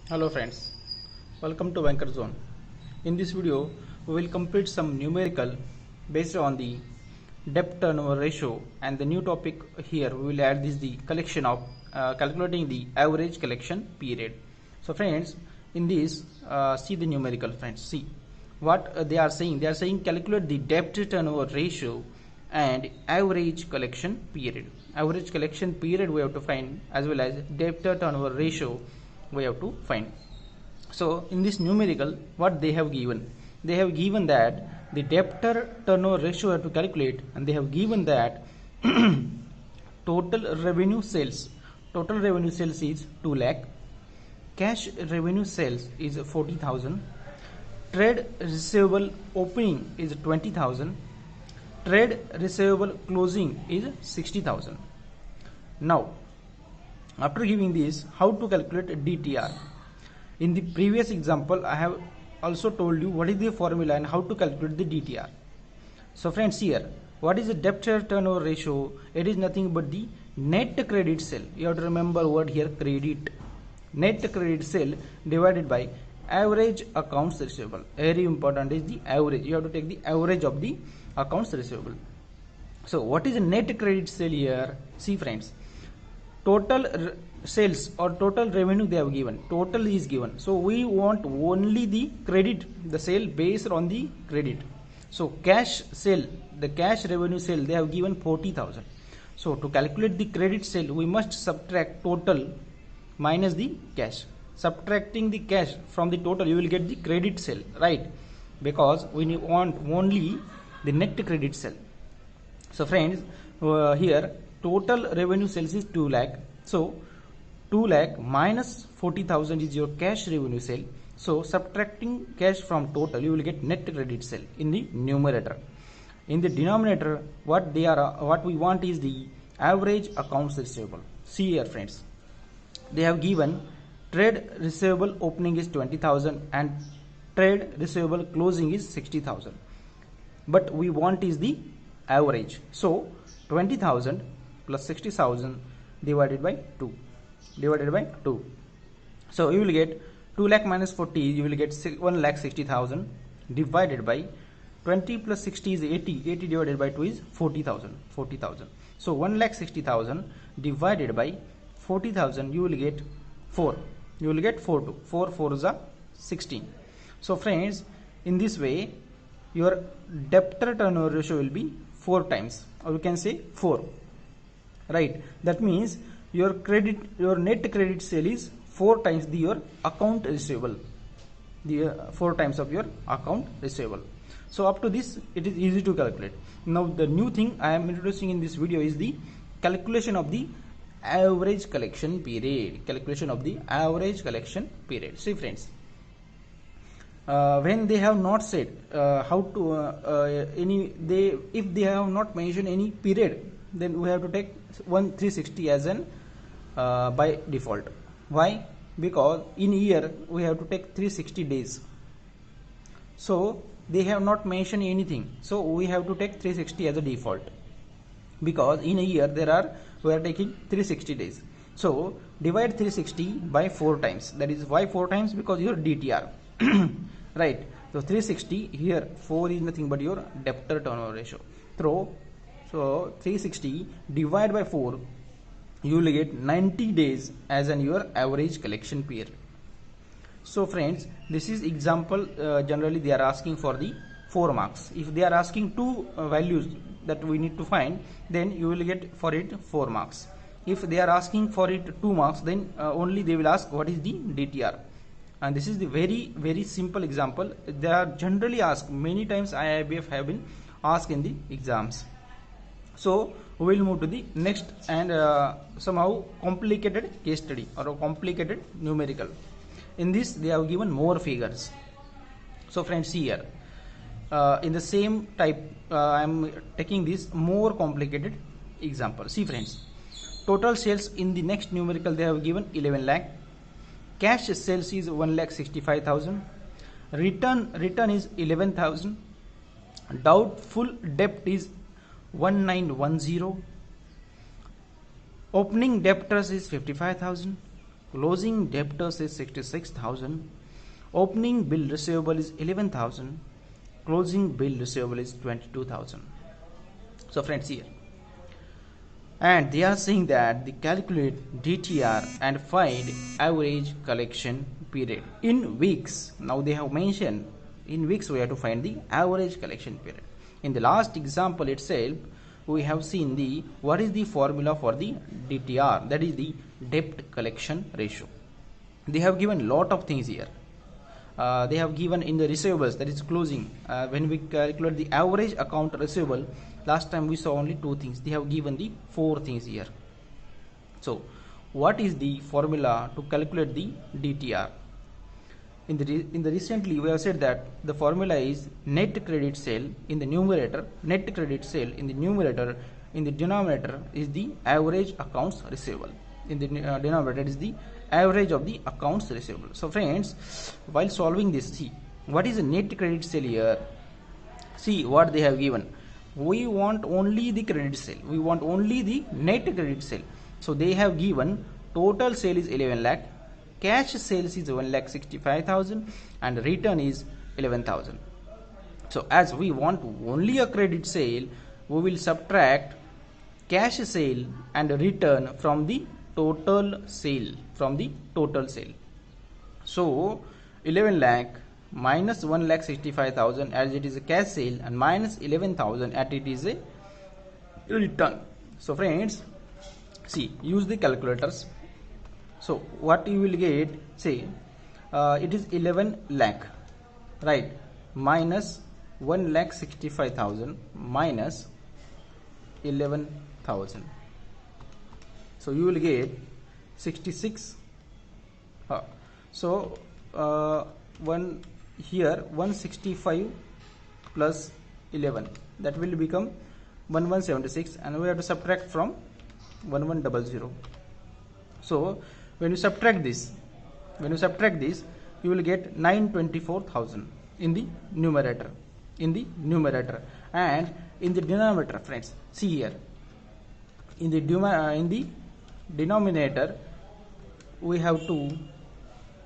Hello friends, welcome to Banker Zone. In this video, we will complete some numerical based on the debt turnover ratio, and the new topic here we will add is the collection of calculating the average collection period. So friends, in this see the numerical friends. See what they are saying. They are saying calculate the debt turnover ratio and average collection period. Average collection period we have to find, as well as debtor turnover ratio we have to find. So in this numerical, what they have given that the debtor turnover ratio have to calculate, and they have given that total revenue sales is 2 lakh, cash revenue sales is 40,000, trade receivable opening is 20,000, trade receivable closing is 60,000. Now after giving this, how to calculate DTR? In the previous example, I have also told you what is the formula and how to calculate the DTR. So friends, here what is the debtor turnover ratio? It is nothing but the net credit sale. You have to remember word here, credit. Net credit sale divided by average accounts receivable. Very important is the average. You have to take the average of the accounts receivable. So what is net credit sale here? See friends, total sales or total revenue they have given, total is given, so we want only the credit, the sale based on the credit. So cash sale, the cash revenue sale they have given 40,000. So to calculate the credit sale, we must subtract total minus the cash. Subtracting the cash from the total, you will get the credit sale, right? Because we want only the net credit sale. So friends, here total revenue sales is 2 lakh. So 2 lakh minus 40,000 is your cash revenue sale. So subtracting cash from total, you will get net credit sale in the numerator. In the denominator, what we want is the average accounts receivable. See here friends, they have given trade receivable opening is 20,000 and trade receivable closing is 60,000. But we want is the average. So 20,000 plus 60,000 divided by 2. So you will get 2 lakh minus 40, you will get 1 lakh 60,000 divided by 20 plus 60 is 80. 80 divided by 2 is 40,000. So 1 lakh 60,000 divided by 40,000, you will get 4. You will get 4 4 is a 16. So friends, in this way your debtor turnover ratio will be 4 times, or we can say 4, right? That means your net credit sale is 4 times your account receivable, the 4 times of your account receivable. So up to this, it is easy to calculate. Now the new thing I am introducing in this video is the calculation of the average collection period. See friends, when they have not said how to if they have not mentioned any period, then we have to take 360 as an by default. Why? Because in a year we have to take 360 days. So they have not mentioned anything, so we have to take 360 as a default, because in a year we are taking 360 days. So divide 360 by 4 times. That is why 4 times, because your DTR right? So 360 here, 4 is nothing but your debtor turnover ratio. So 360 divide by 4, you will get 90 days as an your average collection period. So friends, this is example. Generally they are asking for the 4 marks. If they are asking 2 values that we need to find, then you will get for it 4 marks. If they are asking for it 2 marks, then only they will ask what is the DTR. And this is the very simple example. They are generally asked many times. IIBF have been asked in the exams. So we will move to the next and somehow complicated case study or a complicated numerical. In this they have given more figures. So friends, see here, in the same type I am taking this more complicated example. See friends, total sales in the next numerical they have given 11 lakh. Cash sales is 1 lakh 65,000. Return is 11,000. Doubtful debt is 1910. Opening debtors is 55,000. closing debtors is 66,000, opening bill receivable is 11,000, closing bill receivable is 22,000. So friends, here, and they are saying that they calculate DTR and find average collection period in weeks. Now they have mentioned in weeks we have to find the average collection period. In the last example itself, we have seen the what is the formula for the DTR, that is the debt collection ratio. They have given lot of things here. They have given in the receivables, that is closing, when we calculate the average account receivable, last time we saw only 2 things. They have given the 4 things here. So what is the formula to calculate the DTR? In the recently we have said that the formula is net credit sale in the numerator, net credit sale in the numerator, in the denominator is the average accounts receivable, in the denominator is the average of the accounts receivable. So friends, while solving this, see what is the net credit sale here. See what they have given. We want only the credit sale, we want only the net credit sale. So they have given total sale is 11 lakh, cash sales is 1,65,000 and return is 11,000. So as we want only a credit sale, we will subtract cash sale and return from the total sale, So 11 lakh minus 1,65,000 as it is a cash sale and minus 11,000 as it is a return. So friends, see, use the calculators. So what you will get, say it is 11 lakh, right, minus 1,65,000 minus 11,000. So you will get 66. So one here 165 plus 11, that will become 1176, and we have to subtract from 1100. So when you subtract this, you will get 924,000 in the numerator, and in the denominator, friends, see here, in the denominator we have to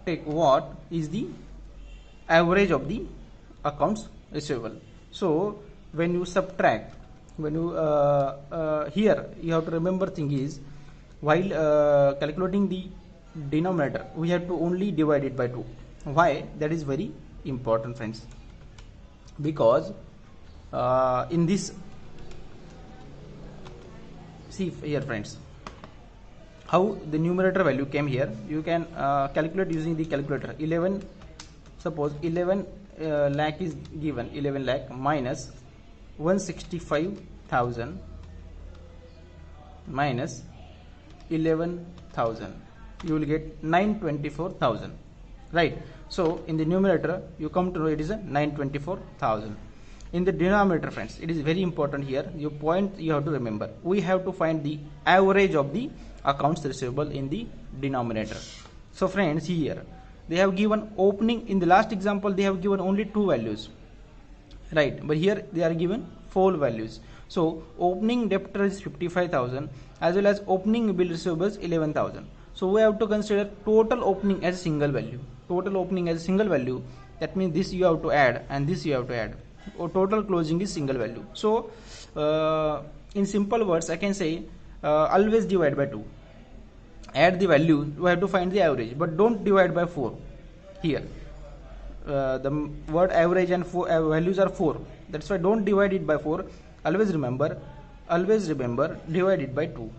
take what is the average of the accounts receivable. So when you subtract, here you have to remember thing is, while calculating the denominator we have to only divide it by 2. Why? That is very important, friends, because in this, see here friends, how the numerator value came here. You can calculate using the calculator. 11, suppose 11 lakh is given, 11 lakh minus 165,000 minus 11,000, you will get 924,000, right? So in the numerator you come to know it is a 924,000. In the denominator, friends, it is very important here, your point you have to remember, we have to find the average of the accounts receivable in the denominator. So friends, here they have given opening, in the last example they have given only 2 values, right, but here they are given 4 values. So opening debtor is 55,000 as well as opening bill receivables 11,000. So we have to consider total opening as a single value, that means this you have to add and this you have to add, or total closing is single value. So in simple words I can say, always divide by 2, add the value, we have to find the average, but don't divide by 4 here. The word average and values are 4, that's why don't divide it by 4. Always remember divide it by 2.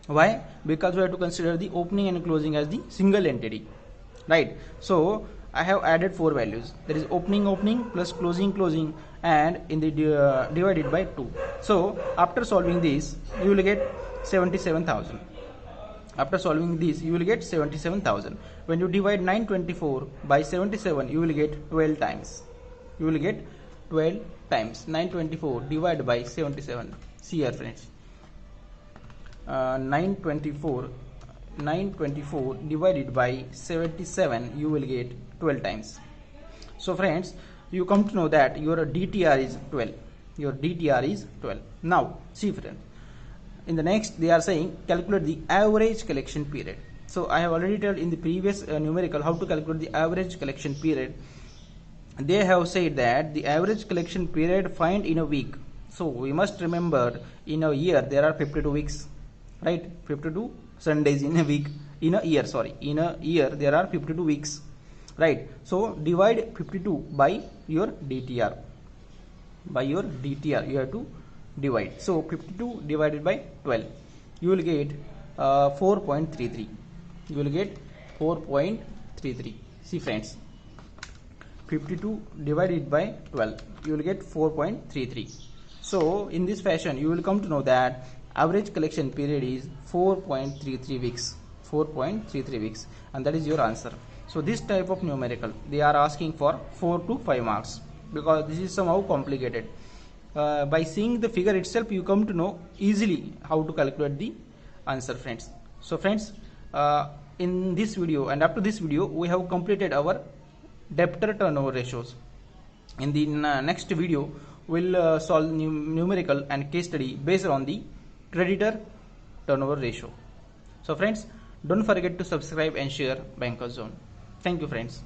Why? Because we have to consider the opening and closing as the single entity, right? So I have added 4 values, that is opening plus closing, and in the divided by 2. So after solving this you will get 77,000. After solving this you will get 77,000. When you divide 924 by 77 you will get 12 times. 924 divided by 77. See here friends, 924 divided by 77 you will get 12 times. So friends, you come to know that your DTR is 12. Now see friends, in the next they are saying calculate the average collection period. So So I have already told in the previous numerical how to calculate the average collection period. They have said that the average collection period find in a week. So we must remember in a year there are 52 weeks, right? 52 Sundays in a week. In a year, sorry, in a year there are 52 weeks, right? So divide 52 by your DTR. By your DTR you have to divide. So 52 divided by 12, you will get 4.33. You will get 4.33. See friends, 52 divided by 12, you will get 4.33. So in this fashion you will come to know that average collection period is 4.33 weeks. 4.33 weeks, and that is your answer. So this type of numerical they are asking for 4 to 5 marks, because this is somehow complicated. By seeing the figure itself you come to know easily how to calculate the answer, friends. So friends, in this video and up to this video we have completed our debtor turnover ratios. In the next video we'll solve numerical and case study based on the creditor turnover ratio. So friends, don't forget to subscribe and share Bankers Zone. Thank you friends.